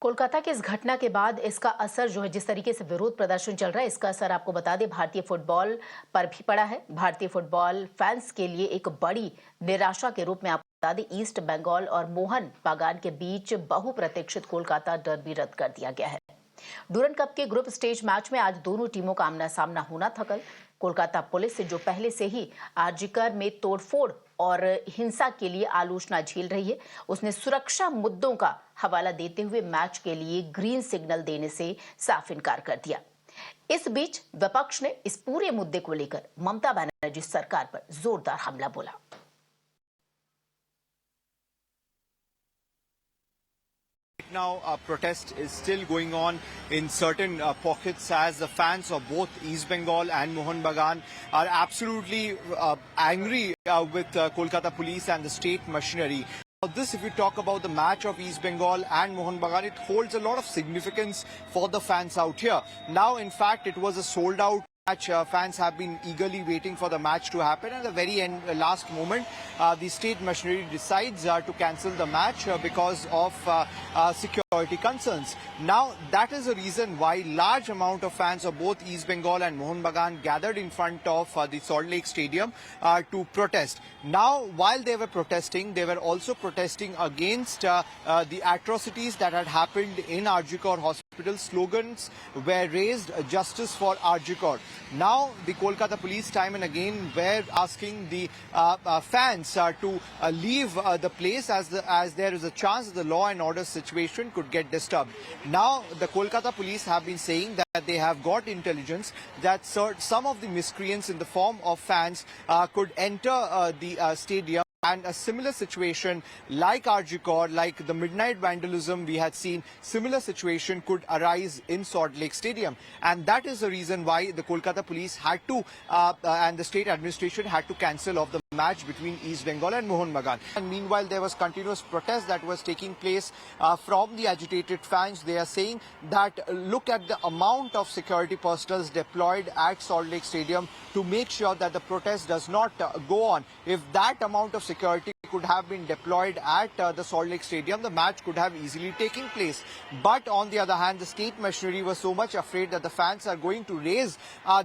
कोलकाता की इस घटना के बाद इसका असर जो है, जिस तरीके से विरोध प्रदर्शन चल रहा है, इसका असर आपको बता दें भारतीय फुटबॉल पर भी पड़ा है। भारतीय फुटबॉल फैंस के लिए एक बड़ी निराशा के रूप में आपको बता दें, ईस्ट बंगाल और मोहन बागान के बीच बहुप्रतीक्षित कोलकाता डर्बी रद्द कर दिया गया है। डूरन कप के ग्रुप स्टेज मैच में आज दोनों टीमों का आमना सामना होना था। कल कोलकाता पुलिस से जो पहले से ही आरजीकर में तोड़फोड़ और हिंसा के लिए आलोचना झेल रही है, उसने सुरक्षा मुद्दों का हवाला देते हुए मैच के लिए ग्रीन सिग्नल देने से साफ इनकार कर दिया। इस बीच विपक्ष ने इस पूरे मुद्दे को लेकर ममता बनर्जी सरकार पर जोरदार हमला बोला। Now, protest is still going on in certain pockets as the fans of both East Bengal and Mohun Bagan are absolutely angry with Kolkata police and the state machinery. This, if we talk about the match of East Bengal and Mohun Bagan, it holds a lot of significance for the fans out here. Now, in fact, it was a sold-out match. Fans have been eagerly waiting for the match to happen. At the very end, last moment, the state machinery decides to cancel the match because of security concerns. Now, that is the reason why large amount of fans of both East Bengal and Mohun Bagan gathered in front of the Salt Lake Stadium to protest. Now, while they were protesting, they were also protesting against the atrocities that had happened in RG Kar Hospital. Slogans were raised, justice for RG Kar. Now, the Kolkata police time and again were asking the fans to leave the place as there is a chance that the law and order situation could get disturbed. Now, the Kolkata police have been saying that they have got intelligence that some of the miscreants in the form of fans could enter the stadium. And a similar situation like RG Kar, like the midnight vandalism we had seen, similar situation could arise in Salt Lake Stadium. And that is the reason why the Kolkata police had to, and the state administration had to cancel off the match between East Bengal and Mohun Bagan. And meanwhile, there was continuous protest that was taking place from the agitated fans. They are saying that look at the amount of security personnel deployed at Salt Lake Stadium to make sure that the protest does not go on. If that amount of security could have been deployed at the Salt Lake Stadium, the match could have easily taken place. But on the other hand, the state machinery was so much afraid that the fans are going to raise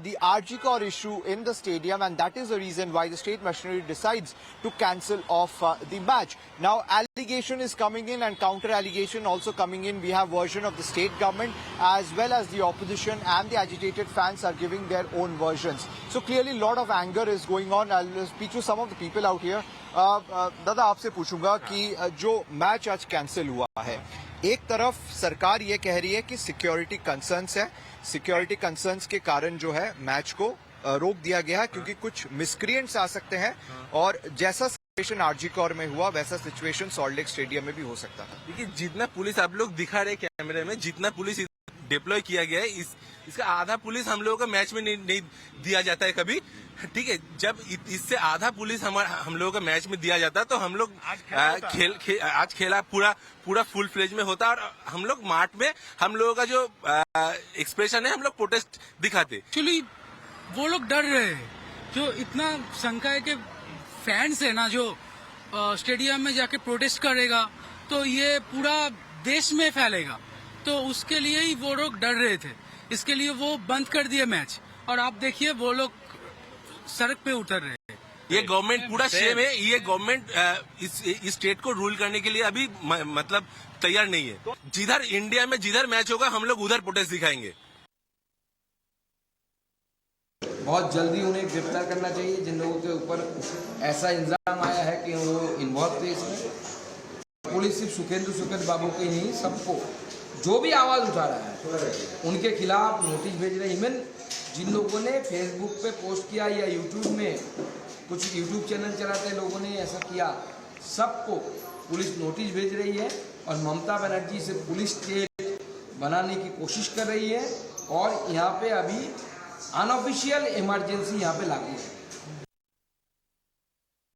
the RG Kar issue in the stadium, and that is the reason why the state machinery decides to cancel off the match. Now, allegation is coming in and counter allegation also coming in. We have version of the state government as well as the opposition, and the agitated fans are giving their own versions. So clearly a lot of anger is going on. I'll speak to some of the people out here. दादा, आपसे पूछूंगा कि जो match आज cancel हुआ है, एक तरफ सरकार ये कह रही है कि सिक्योरिटी कंसर्न्स है, सिक्योरिटी कंसर्न्स के कारण जो है मैच को रोक दिया गया है क्योंकि कुछ मिसक्रिएंट्स आ सकते हैं और जैसा सिचुएशन आरजी कौर में हुआ वैसा सिचुएशन सॉल्ट लेक स्टेडियम में भी हो सकता है। देखिए, जितना पुलिस आप लोग दिखा रहे कैमरे में, जितना पुलिस डिप्लॉय किया गया है, इसका आधा पुलिस हम लोगों को मैच में नहीं दिया जाता है कभी। ठीक है, जब इससे आधा पुलिस हम लोगों को मैच में दिया जाता है तो हम लोग आज खेला पूरा फुल फ्लेज में होता और हम लोग मार्ट में हम लोगों का जो एक्सप्रेशन है हम लोग प्रोटेस्ट दिखाते। एक्चुअली वो लोग डर रहे हैं, जो इतना शंका है कि फैंस है ना जो स्टेडियम में जाके प्रोटेस्ट करेगा तो ये पूरा देश में फैलेगा, तो उसके लिए ही वो लोग डर रहे थे। इसके लिए वो बंद कर दिए मैच और आप देखिए वो लोग सड़क पे उतर रहे हैं। ये गवर्नमेंट पूरा सेम है, ये गवर्नमेंट इस स्टेट को रूल करने के लिए अभी मतलब तैयार नहीं है। जिधर इंडिया में जिधर मैच होगा हम लोग उधर प्रोटेस्ट दिखाएंगे। बहुत जल्दी उन्हें गिरफ्तार करना चाहिए जिन लोगों के ऊपर ऐसा इल्जाम आया है कि वो इन्वॉल्व थे इसमें। पुलिस सिर्फ सुखेंदु बाबू के नहीं, सबको जो भी आवाज़ उठा रहा है उनके खिलाफ नोटिस भेज रहे हैं। इवन जिन लोगों ने फेसबुक पे पोस्ट किया या यूट्यूब में कुछ यूट्यूब चैनल चलाते लोगों ने ऐसा किया, सबको पुलिस नोटिस भेज रही है और ममता बनर्जी से पुलिस स्टेट बनाने की कोशिश कर रही है और यहाँ पे अभी अनऑफिशियल इमरजेंसी यहाँ पे लागू है।